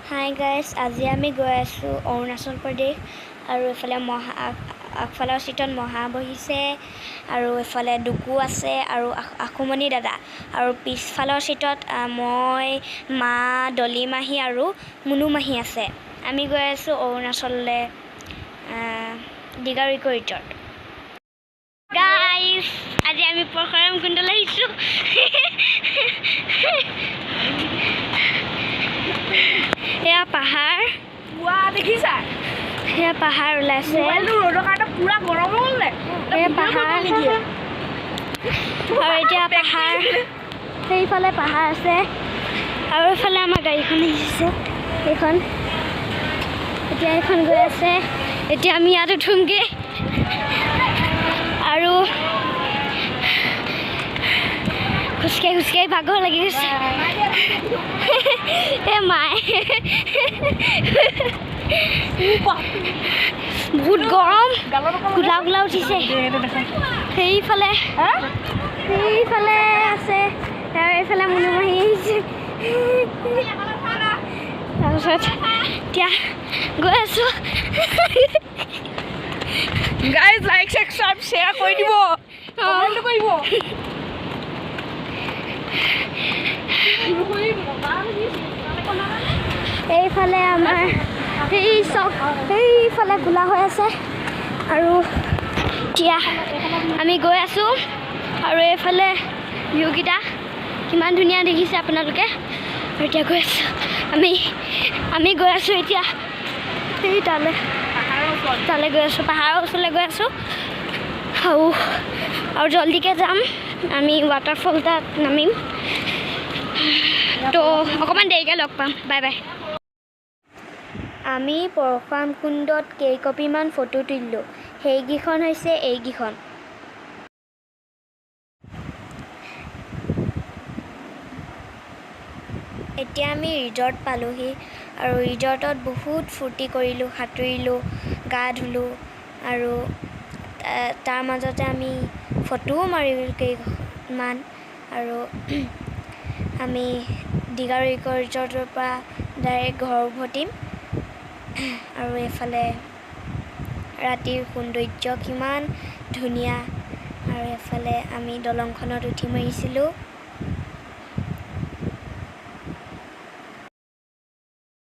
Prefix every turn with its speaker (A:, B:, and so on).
A: Hi guys, আজি আমি গৈ আছোঁ অৰুণাচল প্ৰদেশ আৰু এইফালে আগফালৰ চিটত মহা বহিছে আৰু এইফালে ডুকু আছে আৰু আখুমণি দাদা আৰু পিছফালৰ চিটত মই মা ডলি মাহী আৰু মুনু মাহী আছে। আমি গৈ আছোঁ অৰুণাচললৈ ডিগাৰুইকো ৰিজৰ্ট। গাইজ, আজি আমি পৰশুৰাম কুণ্ডলৈ আহিছোঁ। এয়া পাহাৰ দেখিছা, সেয়া পাহাৰ ওলাইছে। পাহাৰ আৰু এতিয়া পাহাৰ সেইফালে পাহাৰ আছে আৰু এইফালে আমাৰ গাড়ীখন আহিছে। এইখন এতিয়া এইখন গৈ আছে। এতিয়া আমি ইয়াত উঠোঁগৈ আৰু খোজকাঢ়ি খোজকাঢ়ি ভাগৰ লাগি গৈছে। মায়ে বহুত গৰম, গোলা গোলা উঠিছে। সেইফালে আছে আৰু এইফালে মুনু মাহী আহিছে। তাৰপিছত এতিয়া গৈ আছোঁ।
B: গাইজ, লাইক সাবস্ক্ৰাইব শ্বেয়াৰ কৰি দিব, কমেণ্ট কৰিব।
A: এইফালে আমাৰ সেইফালে গোলা হৈ আছে আৰু এতিয়া আমি গৈ আছোঁ আৰু এইফালে ভিউকেইটা কিমান ধুনীয়া দেখিছে আপোনালোকে। আৰু এতিয়া গৈ আছোঁ আমি গৈ আছোঁ এতিয়া সেই তালৈ গৈ আছোঁ, পাহাৰৰ ওচৰলৈ গৈ আছোঁ আৰু জলদিকৈ যাম। আমি ৱাটাৰফল তাত নামিম, তো অকণমান দেৰিকৈ লগ পাম। Bye bye. আমি পৰশুৰাম কুণ্ডত কেইকপিমান ফটো তুলিলোঁ। সেইকেইখন হৈছে এইকেইখন। এতিয়া আমি ৰিজৰ্ট পালোহি আৰু ৰিজৰ্টত বহুত ফূৰ্তি কৰিলোঁ, সাঁতুৰিলোঁ, গা ধুলোঁ আৰু তাৰ মাজতে আমি ফটোও মাৰিলোঁ কেইখনমান। আৰু আমি ডিগাৰুইকো ৰিজৰ্টৰ পৰা ডাইৰেক্ট ঘৰ উভতিম। আৰু এইফালে ৰাতিৰ সৌন্দৰ্য কিমান ধুনীয়া। আৰু এইফালে আমি দলংখনত উঠি মাৰিছিলোঁ।